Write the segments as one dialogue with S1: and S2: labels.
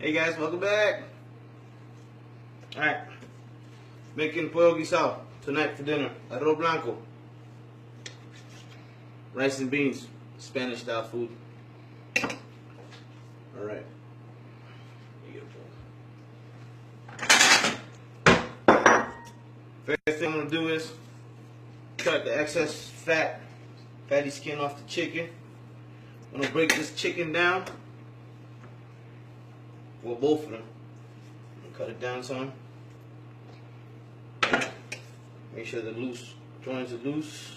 S1: Hey guys, welcome back. Alright, making Pollo Guisado tonight for dinner. Arroz blanco. Rice and beans, Spanish style food. Alright. First thing I'm going to do is cut the excess fatty skin off the chicken. I'm going to break this chicken down. Well, both of them. Cut it down some. Make sure the loose joints are loose.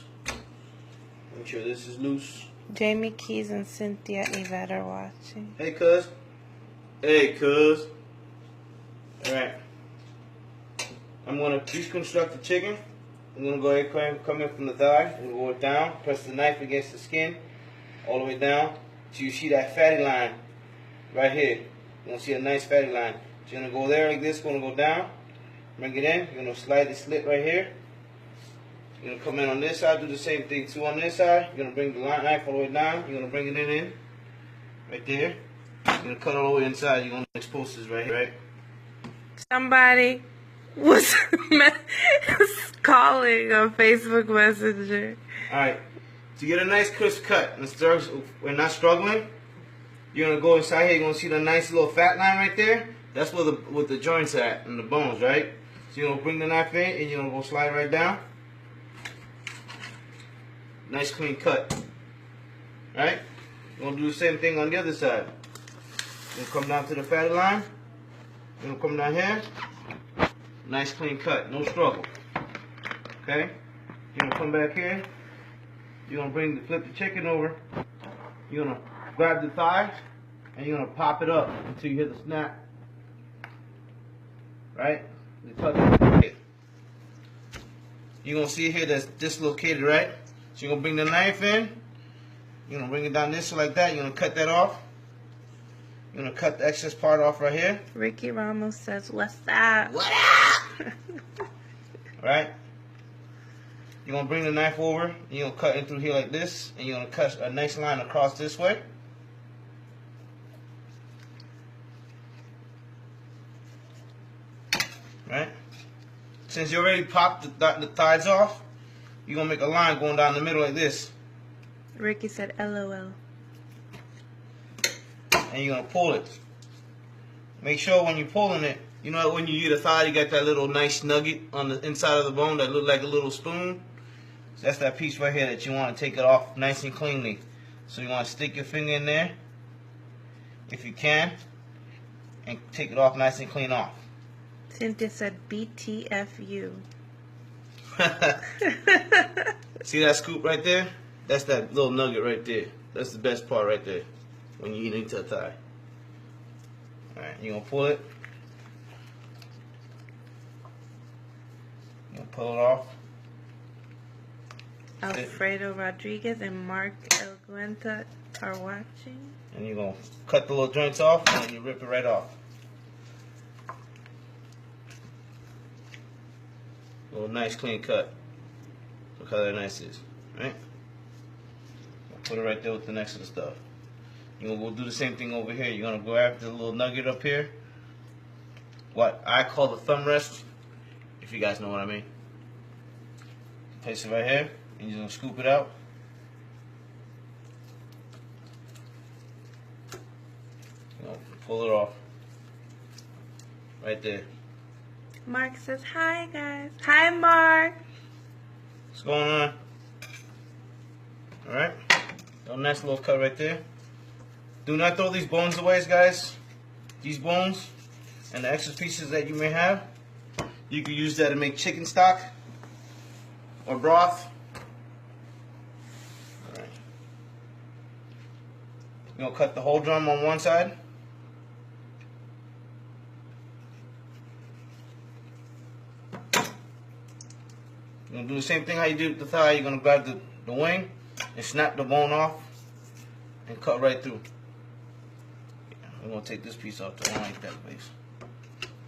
S1: Make sure this is loose.
S2: Jamie Keys and Cynthia Yvette are watching.
S1: Hey, cuz. Hey, cuz. Alright. I'm going to deconstruct the chicken. I'm going to go ahead and come in from the thigh. I'm going to go down. Press the knife against the skin. All the way down. So you see that fatty line right here. You're going to see a nice fatty line. So you're going to go there like this, going to go down, bring it in. You're going to slide the slit right here. You're going to come in on this side, do the same thing too on this side. You're going to bring the knife all the way down. You're going to bring it in, right there. You're going to cut all the way inside. You're going to expose this right here, right?
S2: Somebody was calling on Facebook Messenger.
S1: Alright, to get a nice crisp cut, we're not struggling. You're going to go inside here, you're going to see the nice little fat line right there. That's where the joints are at and the bones, right? So you're going to bring the knife in and you're going to go slide right down. Nice clean cut. Right? You're going to do the same thing on the other side. You're going to come down to the fatty line. You're going to come down here. Nice clean cut, no struggle. Okay? You're going to come back here. You're going to flip the chicken over. You're going to grab the thigh and you're going to pop it up until you hear the snap. Right? You're going to see here that's dislocated, right? So you're going to bring the knife in. You're going to bring it down this like that. You're going to cut that off. You're going to cut the excess part off right here.
S2: Ricky Ramos says, "What's that?"
S1: What up? Right? You're going to bring the knife over. And you're going to cut in through here like this. And you're going to cut a nice line across this way. Right? Since you already popped the thighs off, you're going to make a line going down the middle like this.
S2: Ricky said, "LOL."
S1: And you're going to pull it. Make sure when you're pulling it, you know when you eat a thigh, you got that little nice nugget on the inside of the bone that look like a little spoon. So that's that piece right here that you want to take it off nice and cleanly. So you want to stick your finger in there, if you can, and take it off nice and clean off.
S2: Cynthia said, "BTFU."
S1: See that scoop right there? That's that little nugget right there. That's the best part right there when you eat into a thigh. Alright, you're going to pull it. You're going to pull it off.
S2: Alfredo Rodriguez and Mark El Guenta are watching.
S1: And you're going to cut the little joints off and then you rip it right off. A little nice clean cut. Look how that nice is. Right? Put it right there with the next of the stuff. You're going to go do the same thing over here. You're going to go after the little nugget up here. What I call the thumb rest. If you guys know what I mean. Place it right here. And you're going to scoop it out. You're going to pull it off. Right there.
S2: Mark says, "Hi guys." Hi Mark.
S1: What's going on? Alright. A nice little cut right there. Do not throw these bones away, guys. These bones and the extra pieces that you may have, you can use that to make chicken stock or broth. Alright. You're going to cut the whole drum on one side. You're going to do the same thing how you do with the thigh. You're going to grab the wing and snap the bone off and cut right through. I'm going to take this piece off. I don't like that place.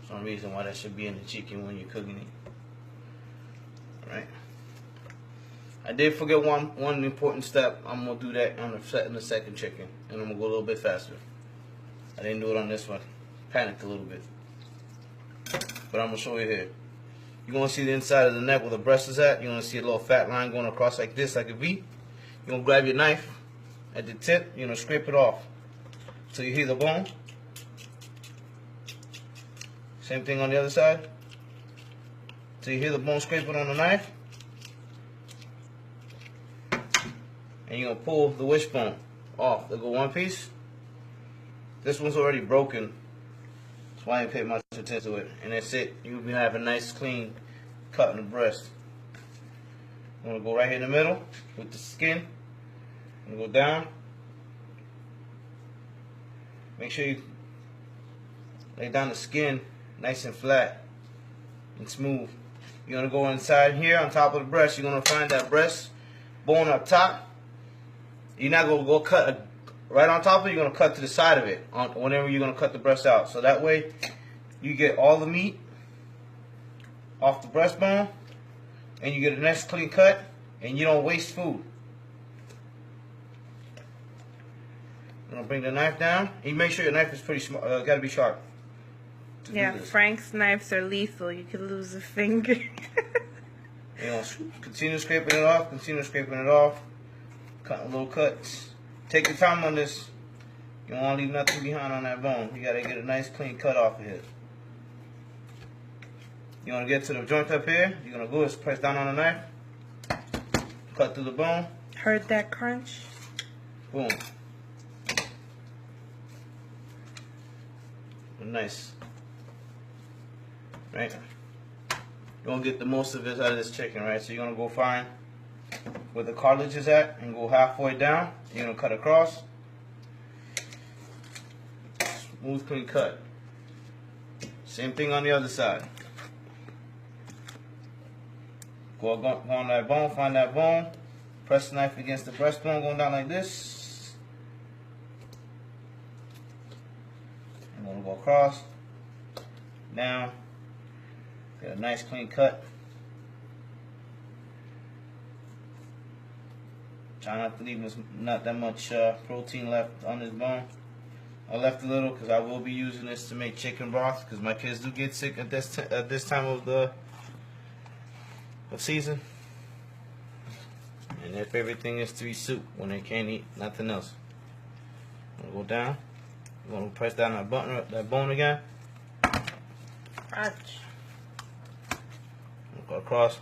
S1: For some reason why that should be in the chicken when you're cooking it. Alright. I did forget one important step. I'm going to do that on the second chicken. And I'm going to go a little bit faster. I didn't do it on this one. Panicked a little bit. But I'm going to show you here. You're going to see the inside of the neck where the breast is at. You're going to see a little fat line going across like this, like a V. You're going to grab your knife at the tip. You're going to scrape it off till you hear the bone. Same thing on the other side. Till you hear the bone scraping on the knife. And you're going to pull the wishbone off. They'll go one piece. This one's already broken. That's why I didn't pay much attention to it. And that's it. You'll be having a nice clean cut in the breast. I'm going to go right here in the middle with the skin. I'm going to go down. Make sure you lay down the skin nice and flat and smooth. You're going to go inside here on top of the breast. You're going to find that breast bone up top. You're not going to go cut right on top of it. You're going to cut to the side of it whenever you're going to cut the breast out. So that way you get all the meat off the breastbone and you get a nice clean cut and you don't waste food. I'm going to bring the knife down. And you make sure your knife is pretty smart. Got to be sharp.
S2: Yeah, Frank's knives are lethal. You could lose a finger.
S1: You know, continue scraping it off. Continue scraping it off. Cutting little cuts. Take your time on this. You don't want to leave nothing behind on that bone. You got to get a nice clean cut off of it. You want to get to the joint up here. You're going to go and press down on the knife. Cut through the bone.
S2: Heard that crunch?
S1: Boom. Nice. Right? You're going to get the most of this out of this chicken, right? So you're going to go find where the cartilage is at and go halfway down. You're going to cut across. Smooth, clean cut. Same thing on the other side. Go on that bone, find that bone. Press the knife against the breastbone, going down like this. I'm going to go across. Now, get a nice clean cut. Try not to leave not that much protein left on this bone. I left a little because I will be using this to make chicken broth because my kids do get sick at this time of the season. And their favorite thing is to eat soup when they can't eat nothing else. I'm going to go down. I'm going to press down that bone again.
S2: Crunch.
S1: Go across.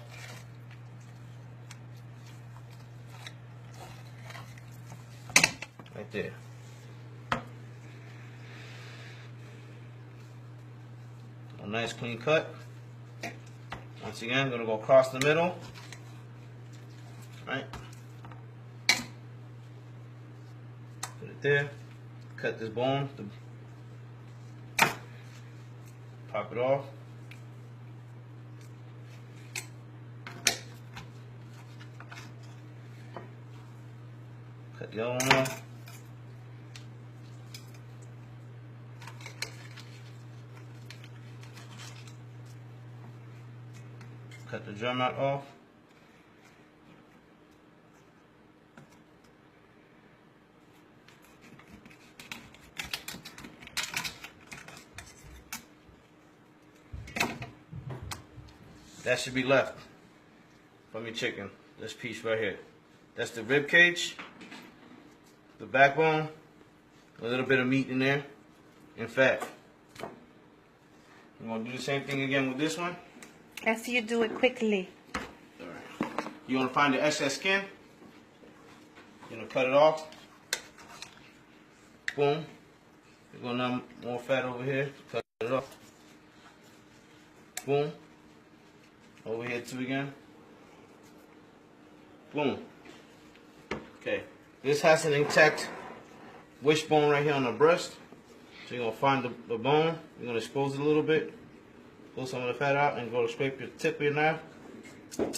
S1: Right there. A nice clean cut. Once again, I'm going to go across the middle. Right. Put it there. Cut this bone. Pop it off. Cut the other one off. Cut the drum out off. That should be left from your chicken. This piece right here. That's the rib cage, the backbone, a little bit of meat in there, and fat. I'm going to do the same thing again with this one.
S2: I see you do it quickly.
S1: Alright. You're going to find the excess skin. You're going to cut it off. Boom. You're going to have more fat over here. Cut it off. Boom. Over here too again. Boom. Okay. This has an intact wishbone right here on the breast. So you're going to find the bone. You're going to expose it a little bit. Pull some of the fat out and go to scrape your tip of your knife. And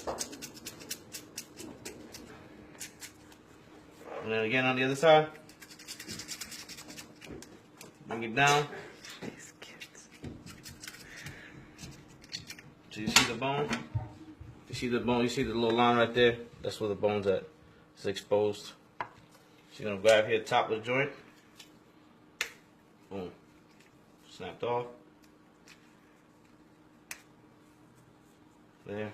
S1: then again on the other side. Bring it down. So you see the bone? You see the bone? You see the little line right there? That's where the bone's at. It's exposed. So you're going to grab here top of the joint. Boom. Snapped off. There.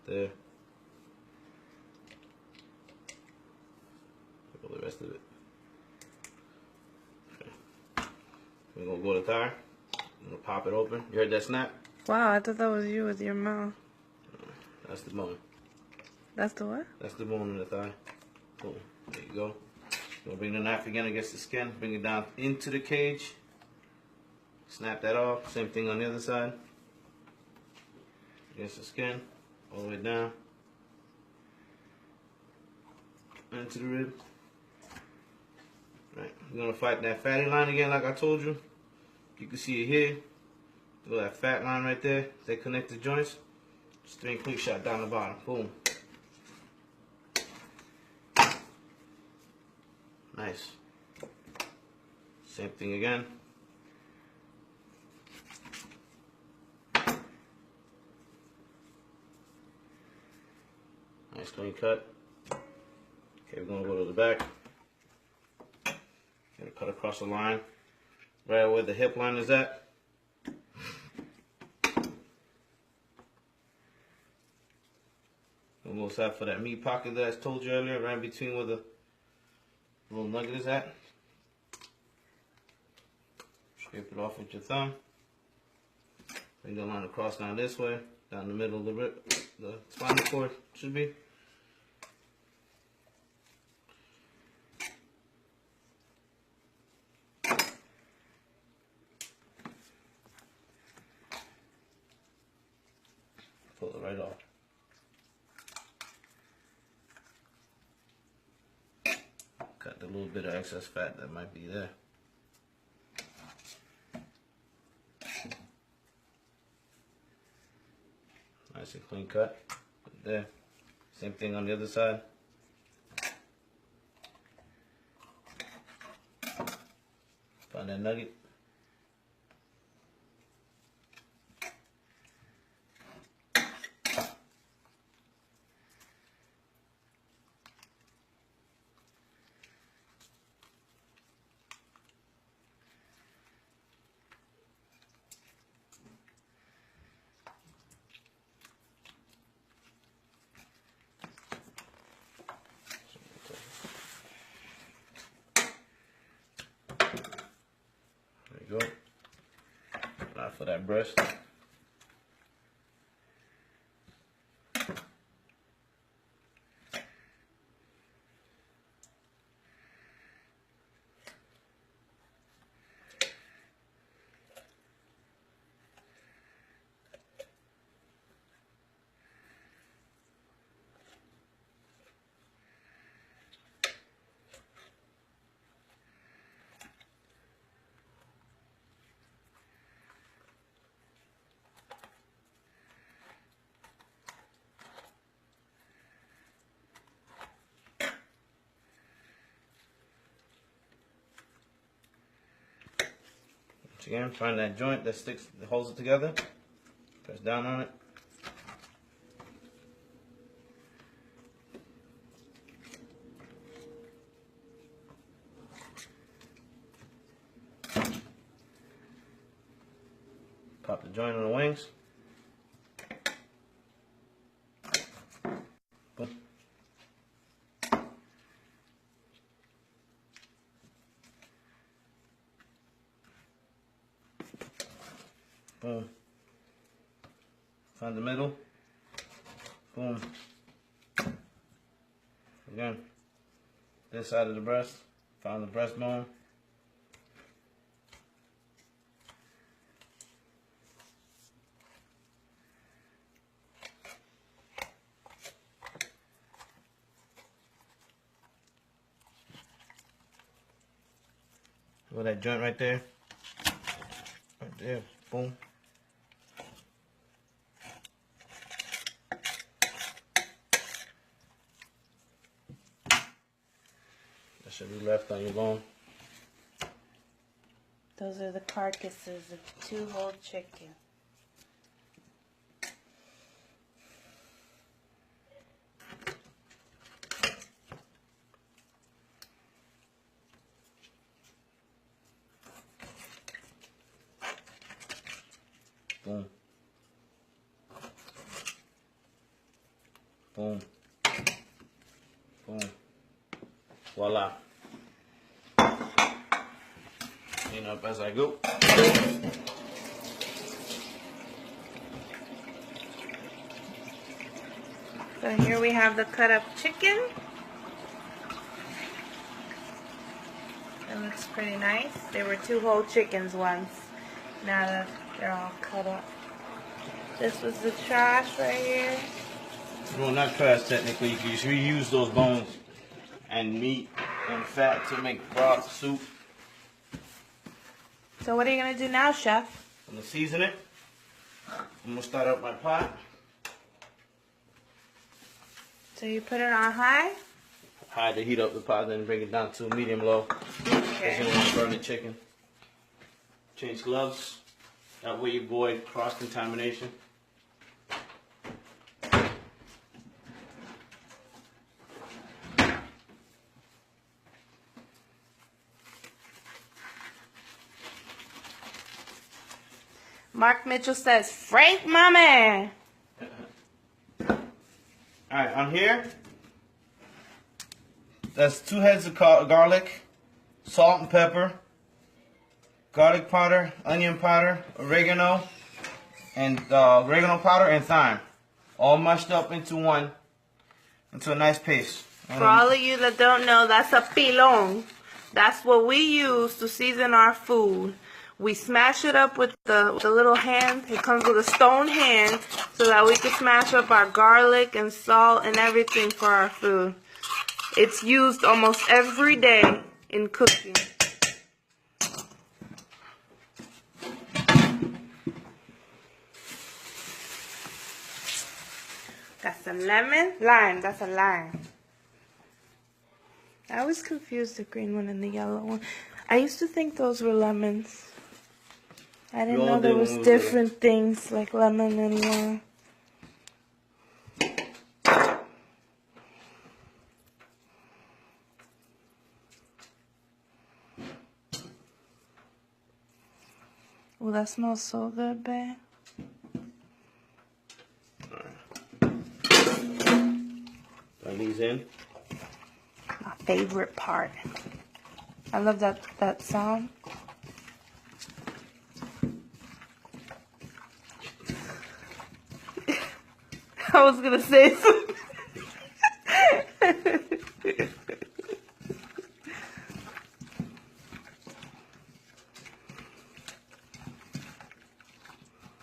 S1: There. Pick up the rest of it. Okay. We're gonna go to the thigh. I'm gonna pop it open. You heard that snap?
S2: Wow, I thought that was you with your mouth.
S1: That's the bone.
S2: That's the what?
S1: That's the bone in the thigh. Boom. There you go. You're gonna bring the knife again against the skin. Bring it down into the cage. Snap that off. Same thing on the other side. Against the skin. All the way down. Into the rib. Right. We're gonna fight that fatty line again like I told you. You can see it here. Look at that fat line right there. They connect the joints. Straight quick shot down the bottom. Boom. Nice. Same thing again. Nice clean cut. Okay, we're gonna go to the back. Gonna cut across the line. Right where the hip line is at. Almost out for that meat pocket that I told you earlier, right between where the little nugget is at. Scrape it off with your thumb. Bring the line across down this way, down the middle of the rib, the spinal cord should be. Pull it right off. Cut the little bit of excess fat that might be there. Nice and clean cut. Put it there. Same thing on the other side. Find that nugget. There you go. Now for that breast. Again, find that joint that holds it together. Press down on it. Pop the joint on the wings. Boom. Boom. Find the middle. Boom. Again, this side of the breast. Find the breastbone. Look at that joint right there. Right there. Boom. That should be left on your bone.
S2: Those are the carcasses of 2 whole chicken.
S1: Boom. Boom. Voila. Clean up as I go.
S2: So here we have the cut up chicken. It looks pretty nice. There were 2 whole chickens once. Now that they're all cut up. This was the trash right here.
S1: Well, not trash technically. You can just reuse those bones and meat and fat to make broth, soup.
S2: So what are you going to do now, Chef?
S1: I'm going to season it. I'm going to start up my pot.
S2: So you put it on high?
S1: High to heat up the pot, then bring it down to medium low. Because you don't want to burn the chicken. Change gloves. That way you avoid cross-contamination.
S2: Mark Mitchell says, Frank, my man.
S1: Alright, on here, that's 2 heads of garlic, salt and pepper, garlic powder, onion powder, oregano, and oregano powder and thyme. All mushed up into a nice paste.
S2: For all of you that don't know, that's a pilon. That's what we use to season our food. We smash it up with the little hand. It comes with a stone hand so that we can smash up our garlic and salt and everything for our food. It's used almost every day in cooking. Got some lemon. Lime. That's a lime. I always confused the green one and the yellow one. I used to think those were lemons. I didn't know there was different things like lemon and lime. Oh, that smells so good, babe.
S1: Put these in.
S2: My favorite part. I love that sound. I was gonna say something.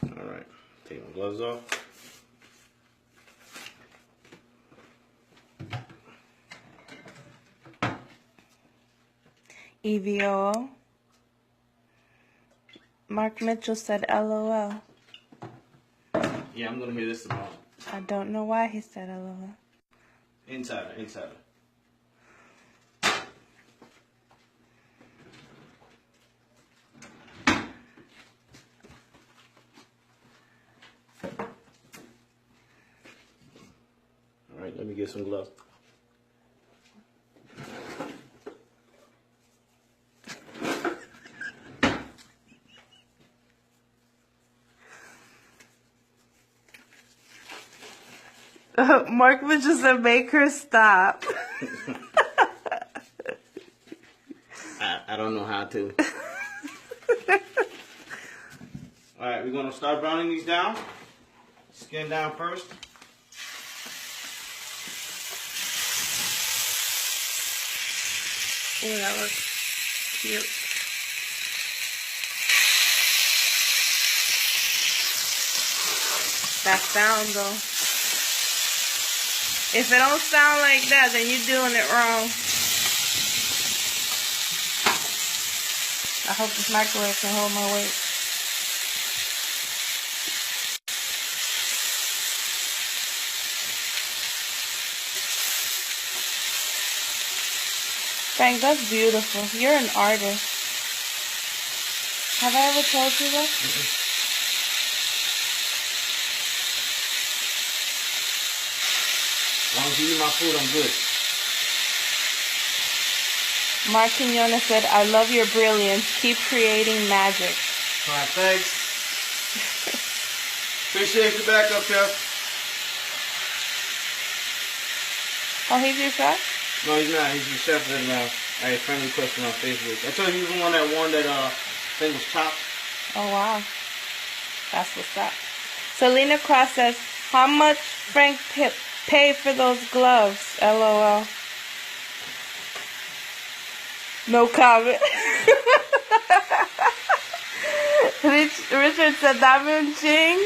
S1: Alright, take my gloves off.
S2: EVO. Mark Mitchell said LOL.
S1: Yeah, I'm gonna hear this tomorrow.
S2: I don't know why he said LOL.
S1: Insider. Alright, let me get some gloves.
S2: Mark Mitchell said, make her stop.
S1: I don't know how to. Alright, we're going to start browning these down. Skin down first.
S2: Oh, that looks cute. That sound, though. If it don't sound like that, then you're doing it wrong. I hope this microwave can hold my weight. Frank, that's beautiful. You're an artist. Have I ever told you that?
S1: As long as you eat my food, I'm good.
S2: Mark Quinones said, I love your brilliance. Keep creating magic.
S1: All right, thanks. Appreciate the backup, Chef.
S2: Oh, he's your chef?
S1: No, he's not. He's the chef that I had friend requested on Facebook. I told you he was the one that won that thing was chopped.
S2: Oh, wow. That's what's up. Selena Cross says, how much Frank paid for those gloves? LOL. No comment. Richard said, dame un ching.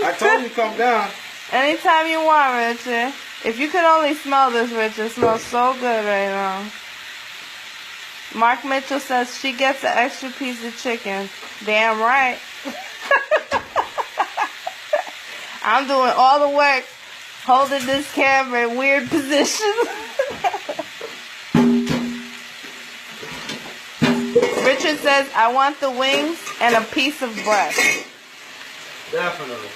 S1: I told you to come down.
S2: Anytime you want, Richard. If you could only smell this, Richard. It smells so good right now. Mark Mitchell says she gets an extra piece of chicken. Damn right. I'm doing all the work holding this camera in weird positions. Richard says, I want the wings and a piece of breast.
S1: Definitely.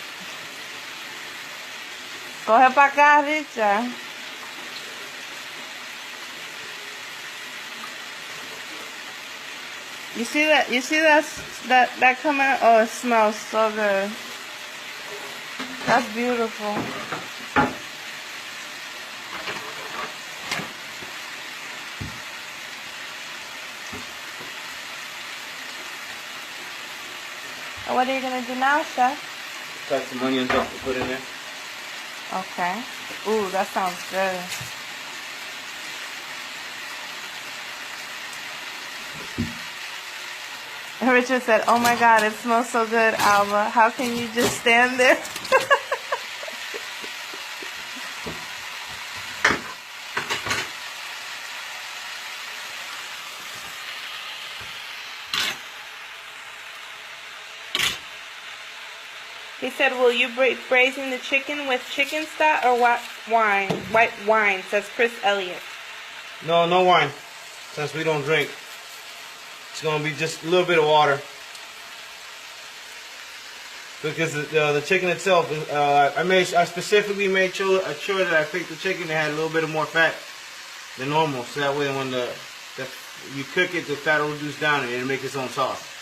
S2: Coge pa' acá, Richard. You see that? You see that coming out? Oh, it smells so good. That's beautiful. And what are you gonna do now, Chef?
S1: Cut some onions up to put in there.
S2: Okay. Ooh, that sounds good. And Richard said, oh my God, it smells so good, Alba. How can you just stand there? He said, will you braising the chicken with chicken stock or wine? White wine, says Chris Elliott.
S1: No, no wine. Since we don't drink. It's going to be just a little bit of water. Because the chicken itself, I specifically made sure that I picked the chicken that had a little bit of more fat than normal. So that way when you cook it, the fat will reduce down and it'll make its own sauce.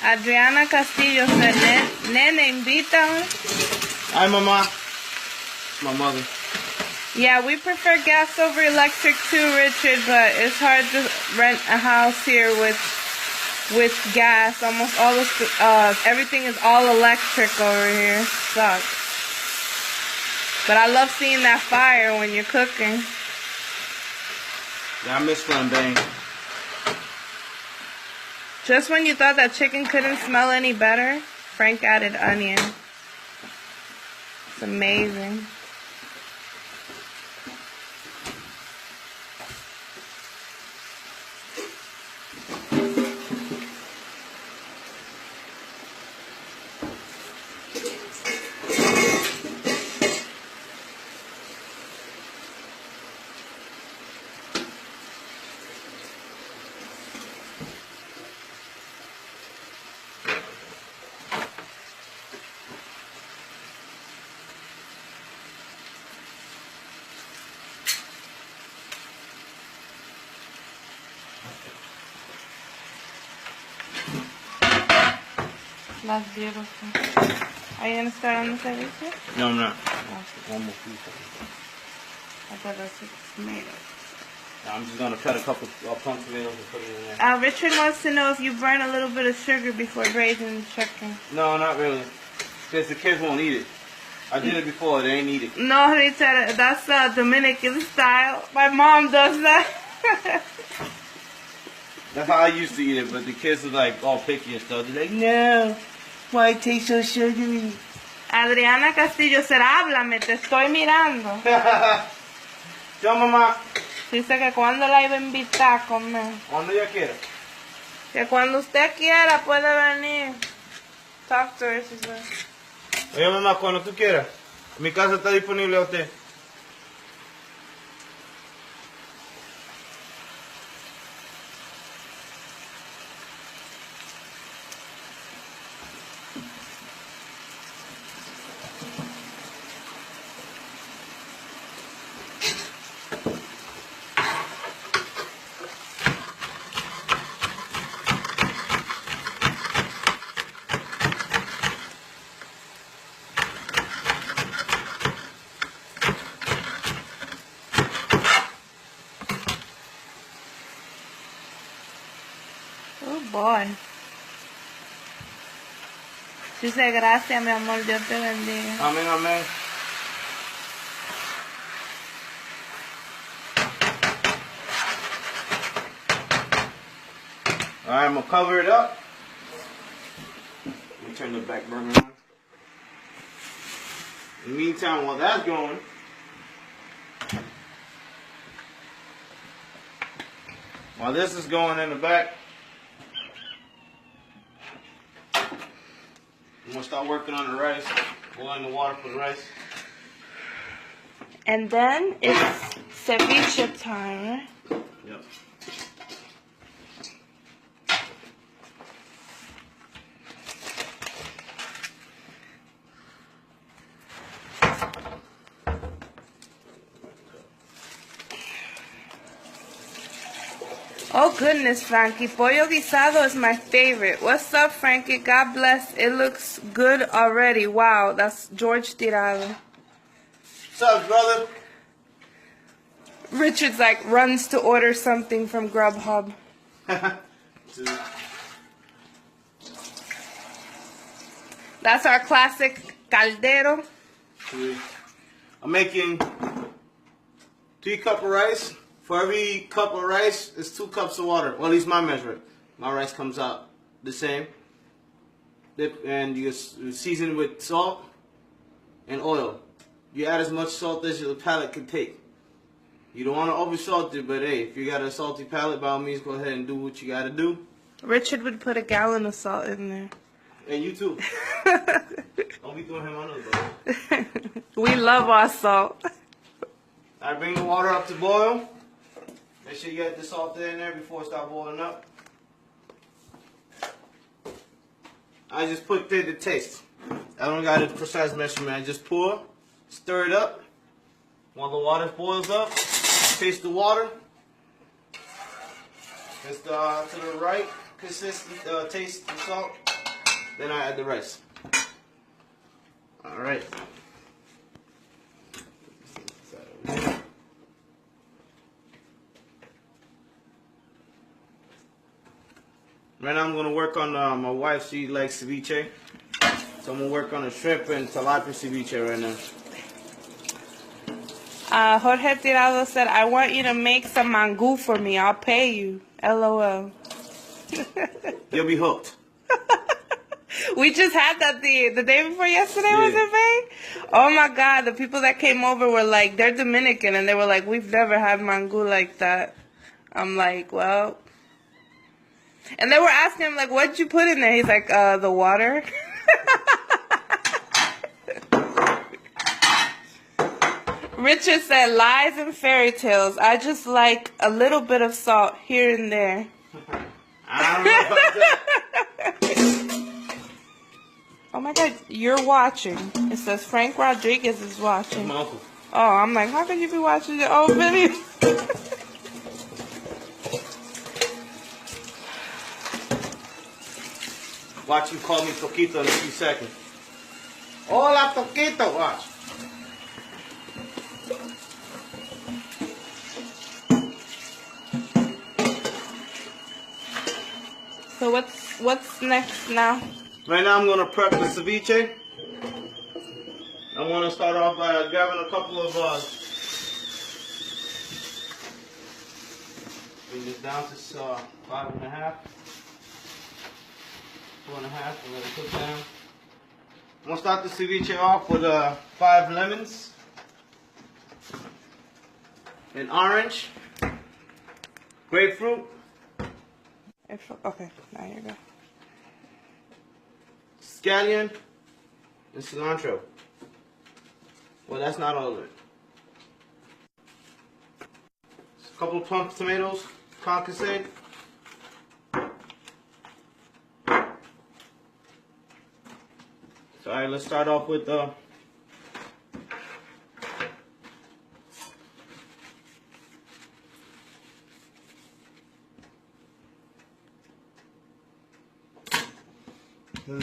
S2: Adriana Castillo said, Nene, invítame.
S1: Hi, Mama. My mother.
S2: Yeah, we prefer gas over electric too, Richard, but it's hard to rent a house here with gas. Almost all the everything is all electric over here. Sucks. But I love seeing that fire when you're cooking.
S1: Yeah, I miss flambéing.
S2: Just when you thought that chicken couldn't smell any better, Frank added onion. It's amazing. That's beautiful. Are you going to start on the ceviche?
S1: No, I'm not.
S2: Okay.
S1: One more piece.
S2: I thought that's what tomato.
S1: I'm just gonna cut a couple plum tomatoes and put it in there.
S2: Richard wants to know if you burn a little bit of sugar before braising the chicken.
S1: No, not really. Because the kids won't eat it. I did it before, they ain't eat it.
S2: No, Richard, that's Dominican style. My mom does that.
S1: That's how I used to eat it, but the kids are like all picky and stuff. They're like, no, why it tastes so sugary?
S2: Adriana Castillo, será, háblame, te estoy mirando.
S1: Yo, mamá.
S2: Dice que cuando la iba a invitar a comer.
S1: Cuando ella quiera.
S2: Que cuando usted quiera puede venir. Talk to her, she said.
S1: Oye, mamá, cuando tú quieras. Mi casa está disponible a usted.
S2: Oh boy. Dice gracias, mi amor, Dios te bendiga.
S1: Amén, amén. Alright, I'm gonna cover it up. Let me turn the back burner on. In the meantime, while that's going, while this is going in the back, I'm gonna start working on the rice, boiling the water for the rice.
S2: And then it's ceviche time, right?
S1: Yep.
S2: Oh goodness, Frankie. Pollo Guisado is my favorite. What's up, Frankie? God bless. It looks good already. Wow, that's George Tirado.
S1: What's up, brother?
S2: Richard's like runs to order something from Grubhub. That's our classic caldero.
S1: I'm making 3 cups of rice. For every cup of rice, it's 2 cups of water. Well, at least my measurement. My rice comes out the same. And you season it with salt and oil. You add as much salt as your palate can take. You don't want to over salt it, but hey, if you got a salty palate, by all means, go ahead and do what you got to do.
S2: Richard would put a gallon of salt in there.
S1: And you too. Don't be throwing him under the bus.
S2: We love our salt.
S1: I bring the water up to boil. Make sure you get the salt in there before it starts boiling up. I just put there to taste. I don't got a precise measurement. I just pour, stir it up. While the water boils up, taste the water. It's to the right consistent taste of salt. Then I add the rice. All right. Right now I'm going to work on my wife. She likes ceviche. So I'm going to work on the shrimp and tilapia ceviche right now.
S2: Jorge Tirado said, I want you to make some mangú for me. I'll pay you. LOL.
S1: You'll be hooked.
S2: We just had that the day before yesterday, was it, babe? Oh my God, the people that came over were like, they're Dominican, and they were like, we've never had mangú like that. I'm like, well. And they were asking him, like, what'd you put in there? He's like, the water. Richard said, lies and fairy tales. I just like a little bit of salt here and there.
S1: I don't know about that.
S2: Oh my God, you're watching. It says Frank Rodriguez is watching.
S1: My uncle.
S2: Oh, I'm like, how can you be watching your old video?
S1: Watch him call me Toquito in a few seconds. Hola, Toquito. Watch.
S2: So what's next now?
S1: Right now I'm gonna prep the ceviche. I'm gonna start off by grabbing a couple of bring this down to 5.5, 4.5, and let it cook down. I'm gonna start the ceviche off with 5 lemons, an orange, grapefruit.
S2: Okay, now you go.
S1: Scallion and cilantro. Well, that's not all of it. A couple of plum tomatoes, concassé. So, alright, let's start off with the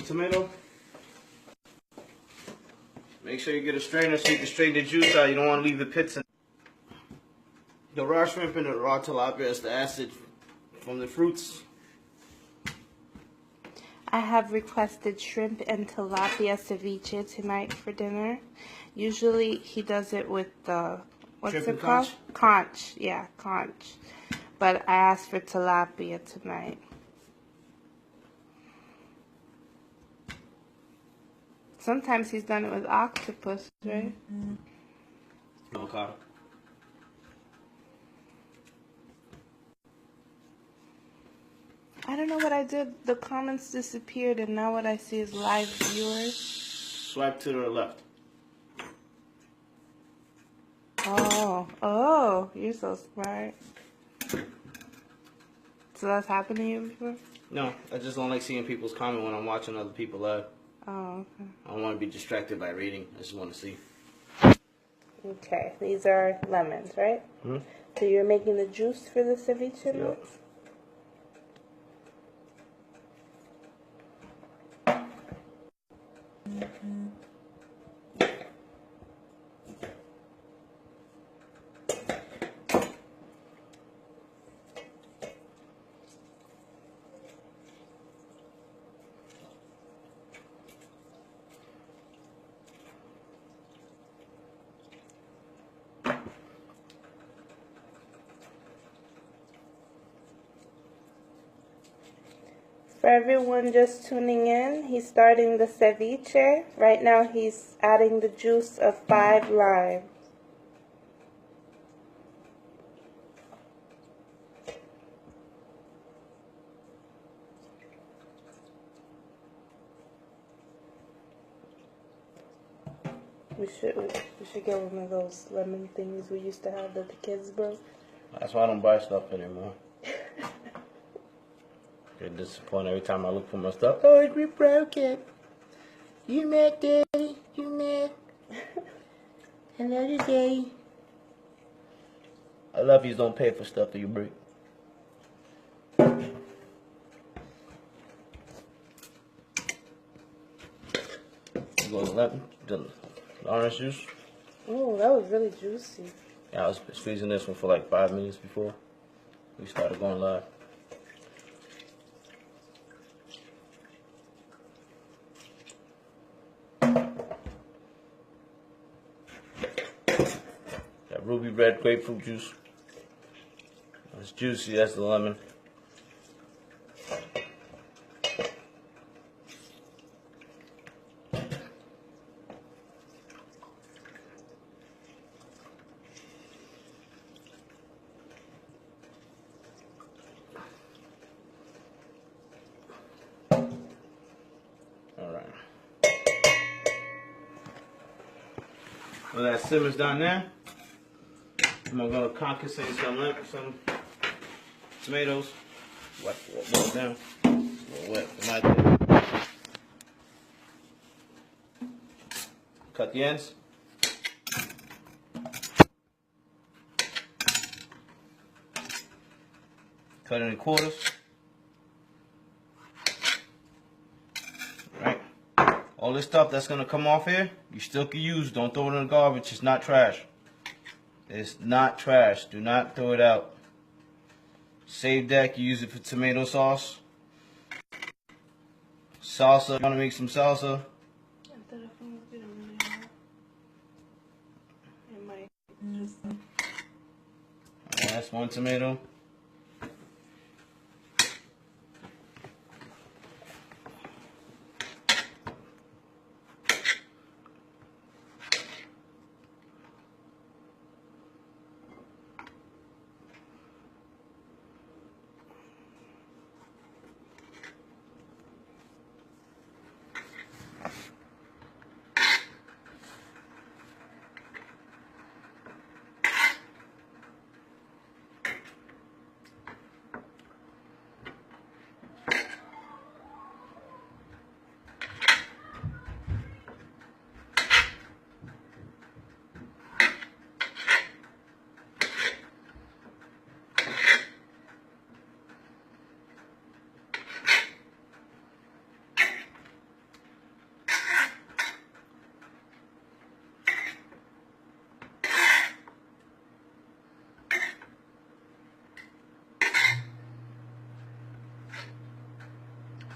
S1: tomato. Make sure you get a strainer so you can strain the juice out. You don't want to leave the pits in. The raw shrimp and the raw tilapia is the acid from the fruits.
S2: I have requested shrimp and tilapia ceviche tonight for dinner. Usually he does it with what's
S1: Shrimp
S2: it
S1: and
S2: called? Conch. Yeah, conch. But I asked for tilapia tonight. Sometimes he's done it with octopus, right?
S1: Avocado.
S2: I don't know what I did. The comments disappeared, and now what I see is live viewers.
S1: Swipe to the left.
S2: Oh, you're so smart. So that's happened to you before?
S1: No, I just don't like seeing people's comment when I'm watching other people live.
S2: Oh, okay.
S1: I don't want to be distracted by reading. I just want to see.
S2: Okay, these are lemons, right?
S1: Hmm?
S2: So you're making the juice for the ceviche now?
S1: Yep.
S2: For everyone just tuning in, he's starting the ceviche. Right now he's adding the juice of 5 limes. We should get one of those lemon things we used to have that the kids broke.
S1: That's why I don't buy stuff anymore. Get disappointed every time I look for my stuff. Oh, we broke it. You mad, Daddy? You mad? I love you, Daddy. I love you. Don't pay for stuff that you break. You go to the orange juice.
S2: Oh, that was really juicy.
S1: Yeah, I was squeezing this one for like 5 minutes before we started going live. Got ruby red grapefruit juice. It's juicy, that's the lemon. Alright. Well, that simmers down there. I'm gonna concassate some tomatoes. Wet it down. A little wet for my taste. Cut the ends. Cut it in quarters. Right. All this stuff that's gonna come off here, you still can use. Don't throw it in the garbage. It's not trash. It's not trash. Do not throw it out. Save that. You use it for tomato sauce. Salsa. You want to make some salsa? That's 1 tomato.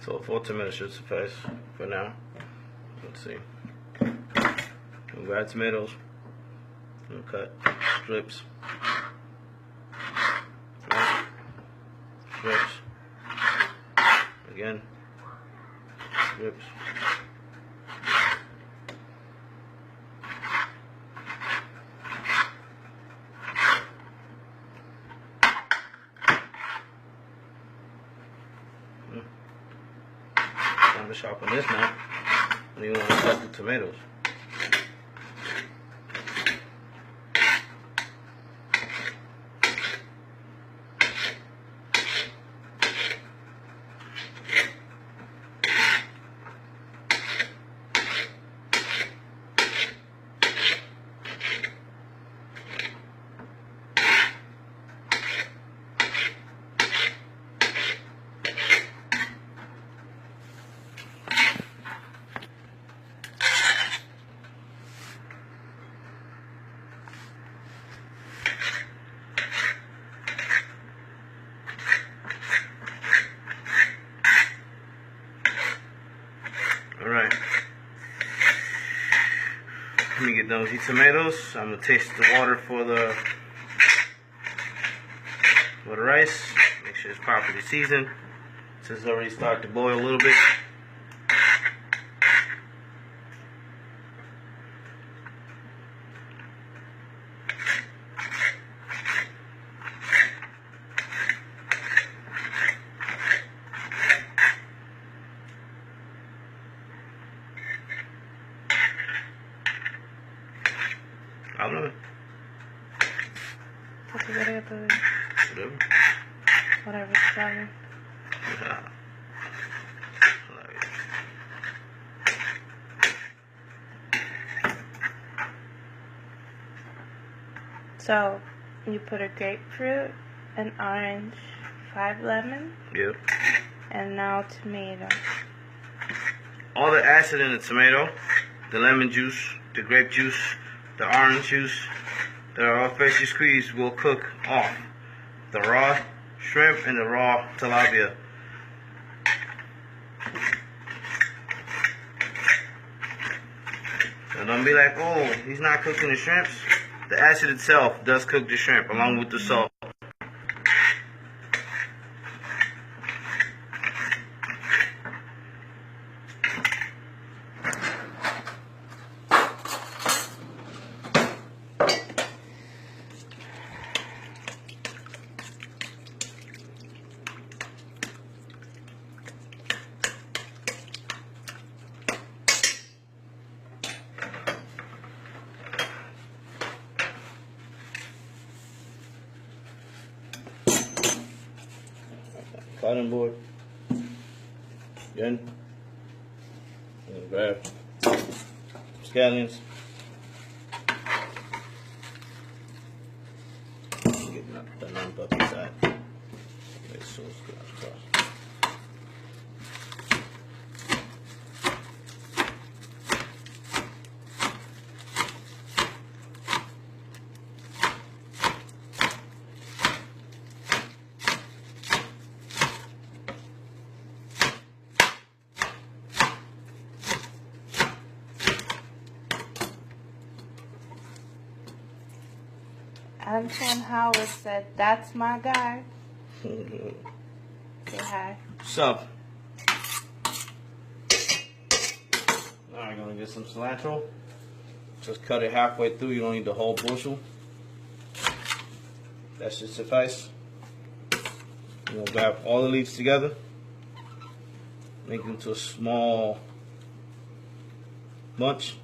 S1: So 4 tomatoes should suffice for now. Let's see. We'll grab tomatoes and cut strips. Right. Strips. Again. Strips. Time to sharpen this now. And you want to cut the tomatoes. Alright. Let me get done with these tomatoes. I'm gonna taste the water for the rice. Make sure it's properly seasoned. Since it's already started to boil a little bit. Háblame. Whatever.
S2: Whatever, sorry. So, you put a grapefruit, an orange, 5 lemons.
S1: Yep.
S2: And now tomato.
S1: All the acid in the tomato, the lemon juice, the grape juice, the orange juice, they're all freshly squeezed, will cook off the raw shrimp and the raw tilapia. So don't be like, oh, he's not cooking the shrimps. The acid itself does cook the shrimp along with the salt. Cutting board. Again. And grab scallions. Get the lump up inside. Make sure it's good across.
S2: Antoine Howard said, "That's my guy." Say hi.
S1: So, now I'm gonna get some cilantro. Just cut it halfway through. You don't need the whole bushel. That should suffice. You're gonna grab all the leaves together, make them into a small bunch.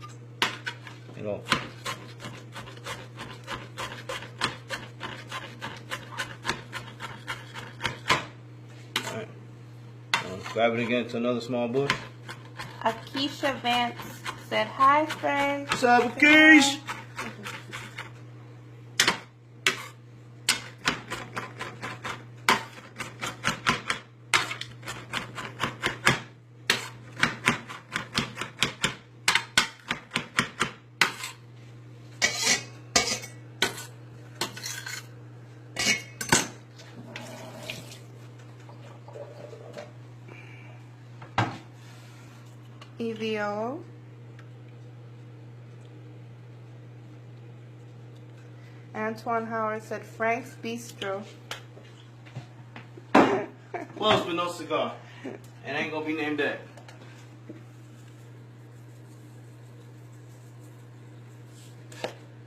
S1: You know. Alright. Grab it again to another small bush.
S2: Akeisha Vance said, "Hi, friend."
S1: What's up, Akeish?
S2: EVO. Antoine Howard said, "Frank's Bistro."
S1: Close but no cigar. And ain't gonna be named that.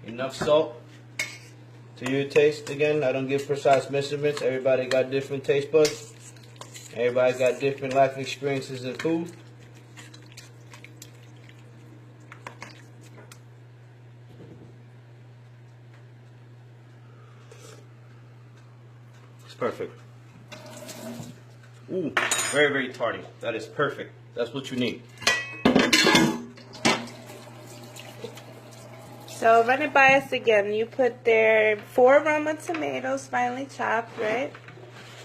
S1: Enough salt to your taste. Again, I don't give precise measurements. Everybody got different taste buds. Everybody got different life experiences in food. It's perfect. Ooh, very, very tarty. That is perfect. That's what you need.
S2: So run it by us again. You put there 4 Roma tomatoes, finely chopped, right?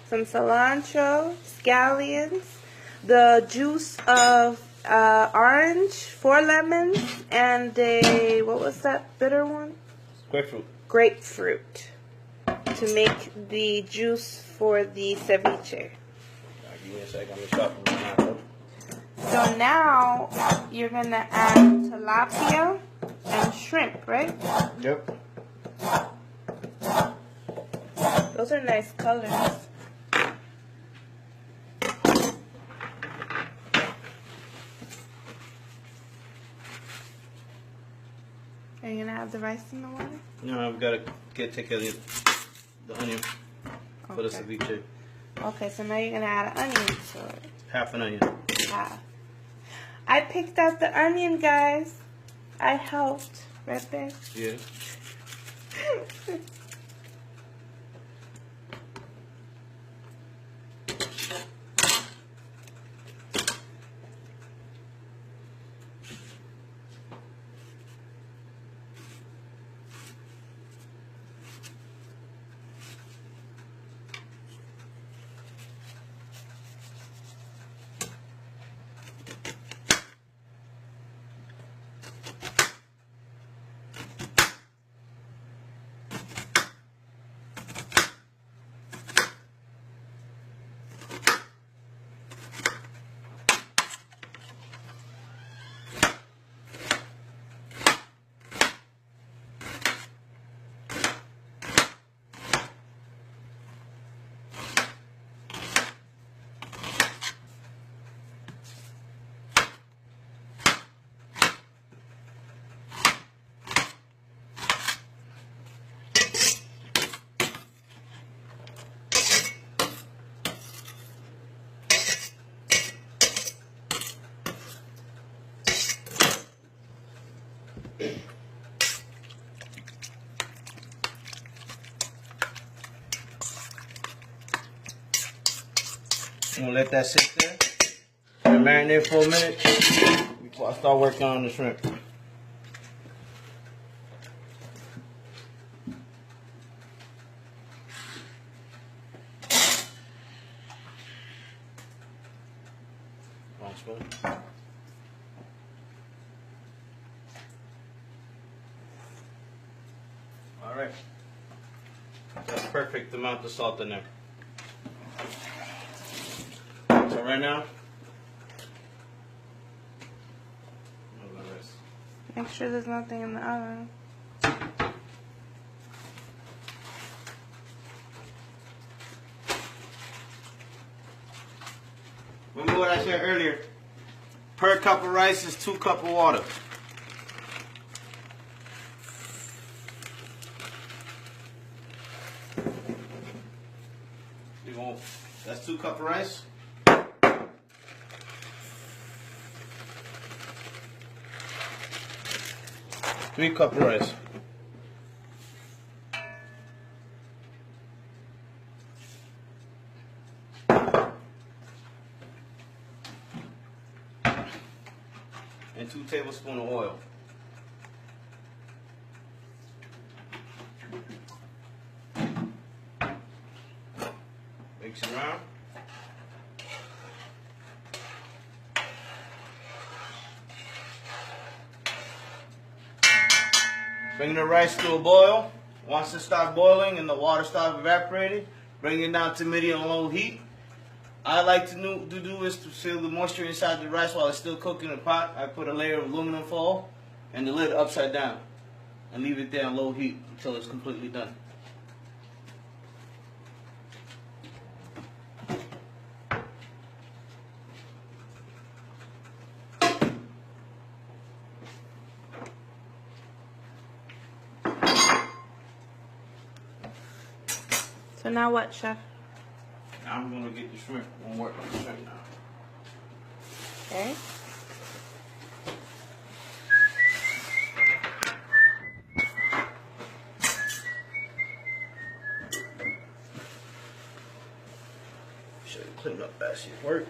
S2: Some cilantro, scallions, the juice of orange, 4 lemons, and a, what was that bitter one?
S1: Grapefruit.
S2: Grapefruit. To make the juice for the ceviche.
S1: Give me a second. I'm gonna shop from my
S2: So now you're gonna add tilapia and shrimp, right?
S1: Yep.
S2: Those are nice colors. Are you gonna have the rice in the water?
S1: No, I've got to take care of the onion for the ceviche.
S2: Okay, so now you're gonna add an onion to it.
S1: Half an onion.
S2: Half. I picked out the onion, guys. I helped. Right there.
S1: Yeah. I'm gonna let that sit there and marinate for a minute before I start working on the shrimp. Wrong spoon. All right, that's perfect amount of salt in there. So right now,
S2: Make sure there's nothing in the oven.
S1: Remember what I said earlier? Per cup of rice is 2 cups of water. That's 2 cups of rice. 3 cups of rice. And 2 tablespoons of oil. Mix it around. Bring the rice to a boil. Once it starts boiling and the water starts evaporating, bring it down to medium and low heat. I like to do is to seal the moisture inside the rice while it's still cooking in the pot. I put a layer of aluminum foil and the lid upside down and leave it there on low heat until it's completely done.
S2: So now what, Chef?
S1: Now I'm going to get the shrimp. I'm going to work on the shrimp now.
S2: Okay.
S1: Should have cleaned up as you work.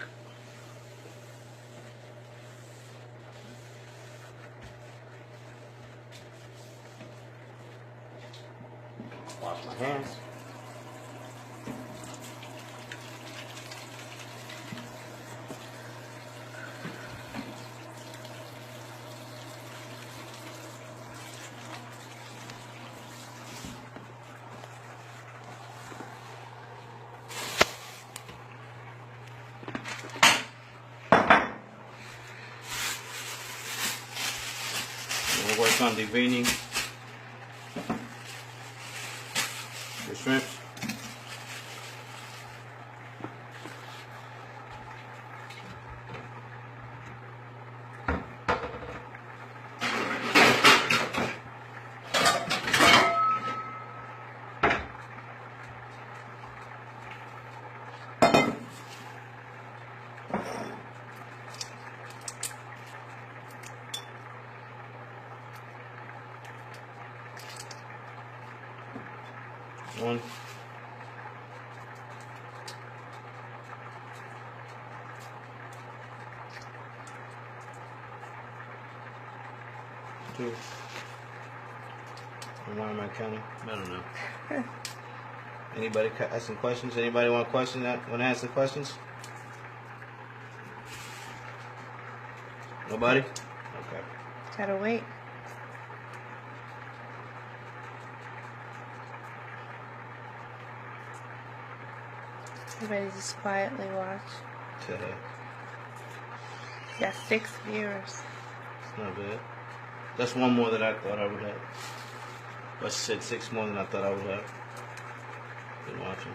S1: Wash my hands. We'll work on deveining the shrimps. One. Two. And why am I counting? I don't know. Anybody asking questions? Anybody want to answer questions? Nobody? Okay.
S2: Gotta wait. Everybody just quietly watch. Got 6 viewers.
S1: It's not bad. That's one more than I thought I would have. I said 6 more than I thought I would have. Been watching.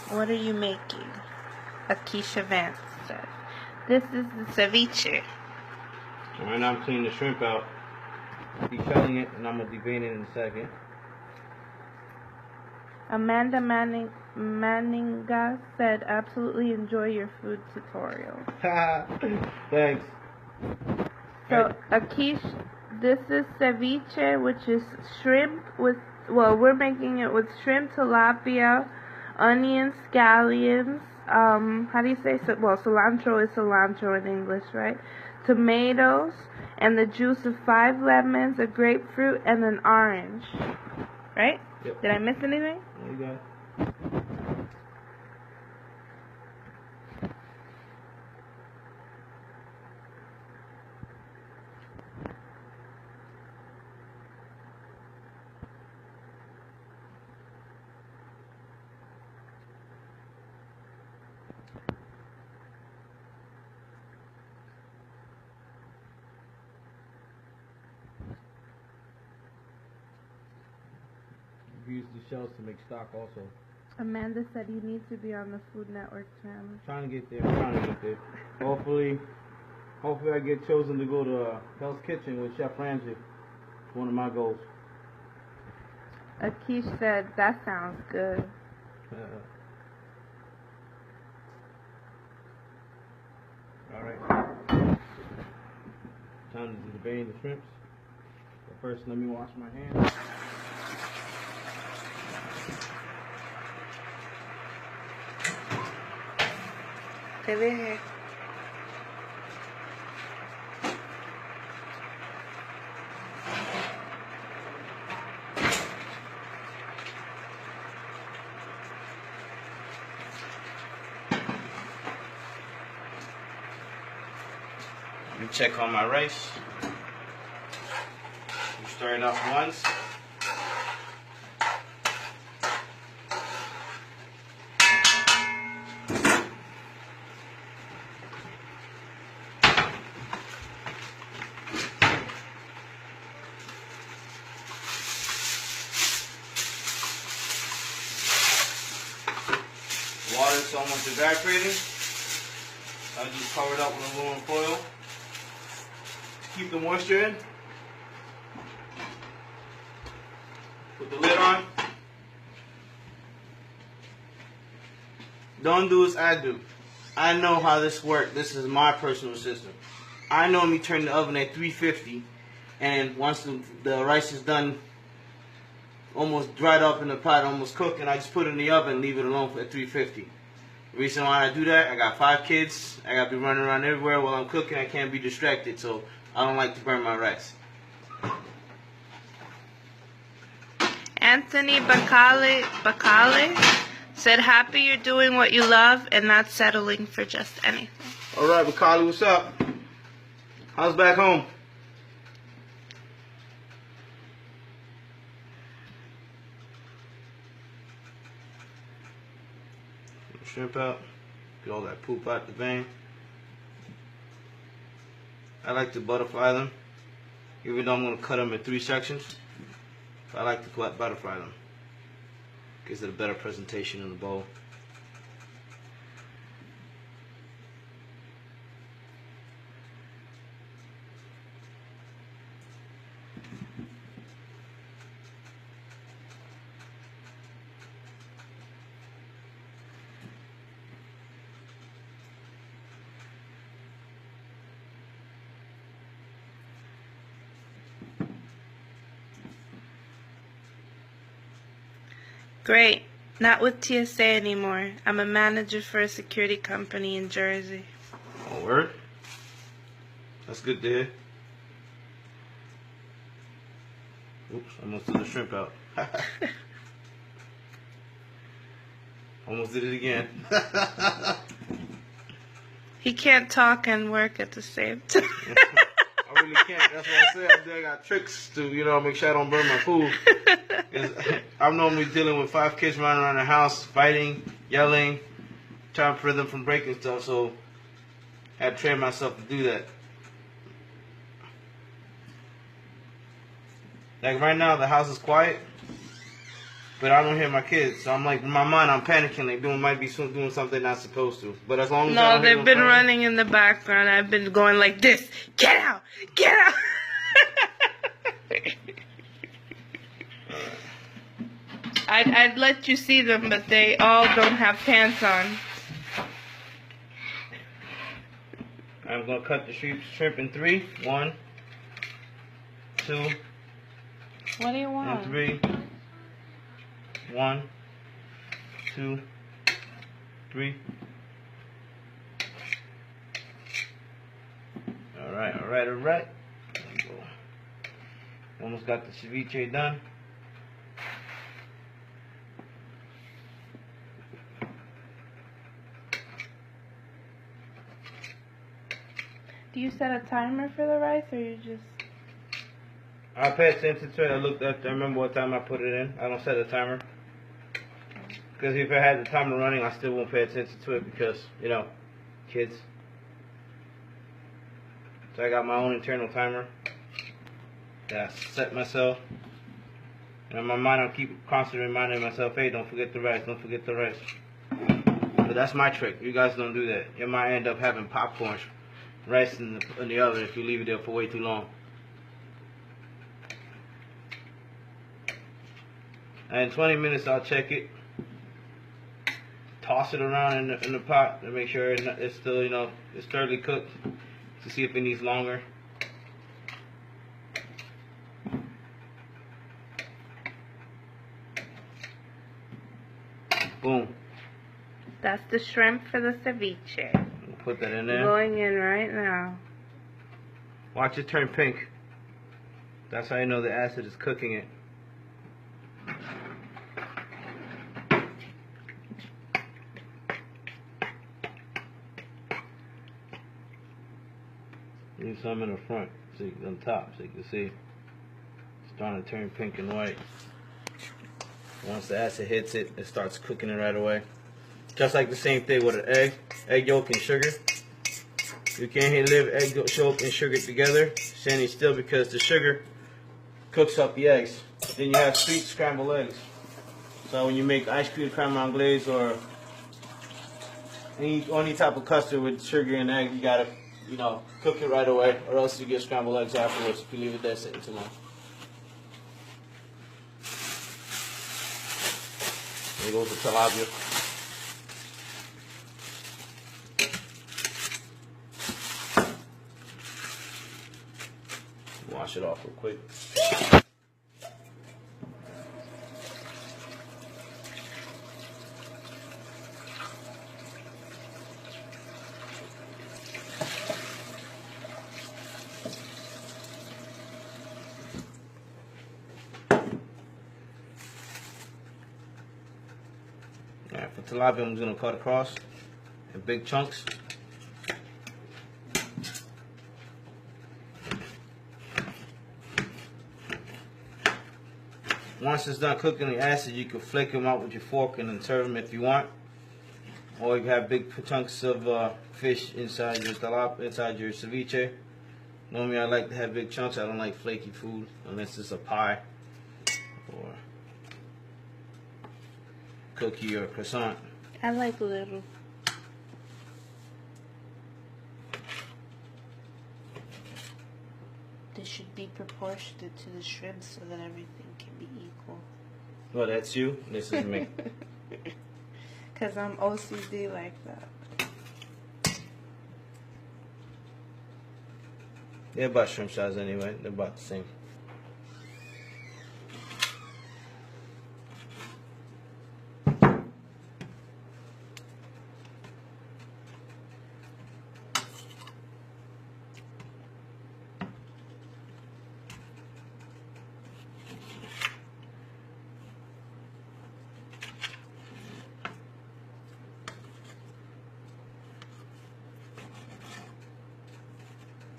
S2: What are you making? Akeisha Vance said. This is the ceviche.
S1: Alright, now I'm cleaning the shrimp out. Deshelling it, and I'm going to devein it in a second.
S2: Amanda Manninga said, absolutely enjoy your food tutorial.
S1: Thanks.
S2: So, Akish, this is ceviche, which is shrimp with, well, we're making it with shrimp, tilapia, onions, scallions, how do you say, well, cilantro is cilantro in English, right? Tomatoes, and the juice of 5 lemons, a grapefruit, and an orange. Right?
S1: Yep.
S2: Did I miss anything?
S1: There you go. use the shells to make stock also.
S2: Amanda said you need to be on the Food Network channel.
S1: Trying to get there. Hopefully I get chosen to go to Hell's Kitchen with Chef Ramsay. It's one of my goals.
S2: Akish said, that sounds good.
S1: Alright. Time to debate the shrimps. But first, let me wash my hands.
S2: Ceviche.
S1: Let me check on my rice. We stir it up once. Water's almost evaporating. I just cover it up with aluminum foil. Keep the moisture in. Put the lid on. Don't do as I do. I know how this works. This is my personal system. I normally turn the oven at 350, and once the rice is done, almost dried up in the pot, almost cooked, and I just put it in the oven and leave it alone at 350. The reason why I do that, I got 5 kids. I got to be running around everywhere while I'm cooking. I can't be distracted, so I don't like to burn my rice.
S2: Anthony Bacale said, happy you're doing what you love and not settling for just anything.
S1: All right, Bacale, what's up? How's back home? Shrimp out. Get all that poop out the vein. I like to butterfly them, even though I'm going to cut them in 3 sections. I like to butterfly them. Gives it a better presentation in the bowl.
S2: Great. Not with TSA anymore. I'm a manager for a security company in Jersey.
S1: Oh, word? That's good to hear. Oops, almost threw the shrimp out. Almost did it again.
S2: He can't talk and work at the same time.
S1: I really can't. That's what I said. I got tricks to, make sure I don't burn my food. I'm normally dealing with 5 kids running around the house, fighting, yelling, trying to prevent them from breaking stuff. So I had to train myself to do that. Like right now, the house is quiet, but I don't hear my kids. So I'm like, in my mind, I'm panicking. Like, might be doing something not supposed to. But as long as I
S2: No,
S1: don't hear
S2: they've been
S1: crying,
S2: running in the background. I've been going like this. Get out! Get out! I'd let you see them, but they all don't have pants on.
S1: I'm going to cut the shrimp in 3. 1, 2,
S2: What do you want?
S1: and 3. 1, 2, 3. Alright. There we go. Almost got the ceviche done.
S2: Do you set a timer for the rice, or you just...
S1: I pay attention to it. I remember what time I put it in. I don't set a timer. Because if I had the timer running, I still won't pay attention to it because, kids. So I got my own internal timer that I set myself. And in my mind, I keep constantly reminding myself, hey, don't forget the rice, don't forget the rice. But that's my trick. You guys don't do that. You might end up having popcorn, rice in the oven if you leave it there for way too long. And in 20 minutes, I'll check it. Toss it around in the pot to make sure it's still, it's thoroughly cooked, to see if it needs longer. Boom.
S2: That's the shrimp for the ceviche.
S1: We'll put that in there.
S2: Going in right now.
S1: Watch it turn pink. That's how you know the acid is cooking it. Leave some in the front, on top, so you can see it's starting to turn pink and white. Once the acid hits it, it starts cooking it right away. Just like the same thing with an egg yolk and sugar. You can't live egg yolk and sugar together, standing still, because the sugar cooks up the eggs. Then you have sweet scrambled eggs. So when you make ice cream crème anglaise or any type of custard with sugar and egg, you gotta, cook it right away, or else you get scrambled eggs afterwards if you leave it there sitting too long. There goes the tilapia. Wash it off real quick. Alright, for tilapia, I'm just going to cut across in big chunks. Once it's done cooking the acid, you can flake them out with your fork and then serve them if you want. Or you have big chunks of fish inside your tilapia, inside your ceviche. Normally I like to have big chunks. I don't like flaky food unless it's a pie or cookie or croissant.
S2: I like little. They should be proportionate to the shrimp so that everything can be equal.
S1: Well, that's you. This is me.
S2: Because I'm OCD like that.
S1: They're about shrimp size anyway. They're about the same.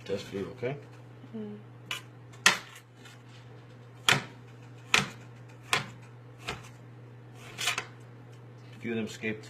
S1: Just for you, okay?
S2: Mm.
S1: A few of them escaped.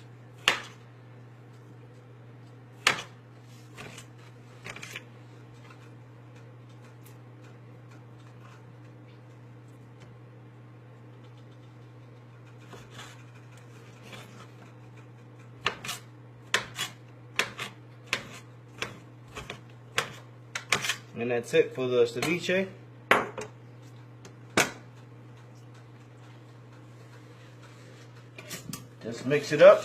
S1: And that's it for the ceviche. Just mix it up.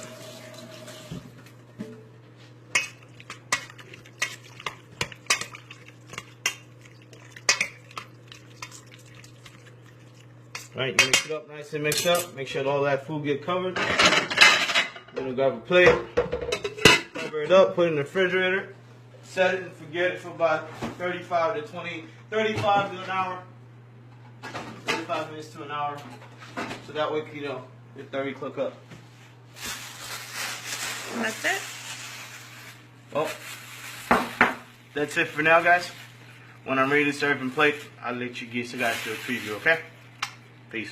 S1: Alright, you mix it up nice and mixed up. Make sure all that food get covered. Then grab a plate, cover it up, put it in the refrigerator. Set it and forget it for about 35 to an hour. 35 minutes to an hour. So that way, it thoroughly cook up.
S2: And that's it?
S1: Well, that's it for now, guys. When I'm ready to serve and plate, I'll let you guys do a preview, okay? Peace.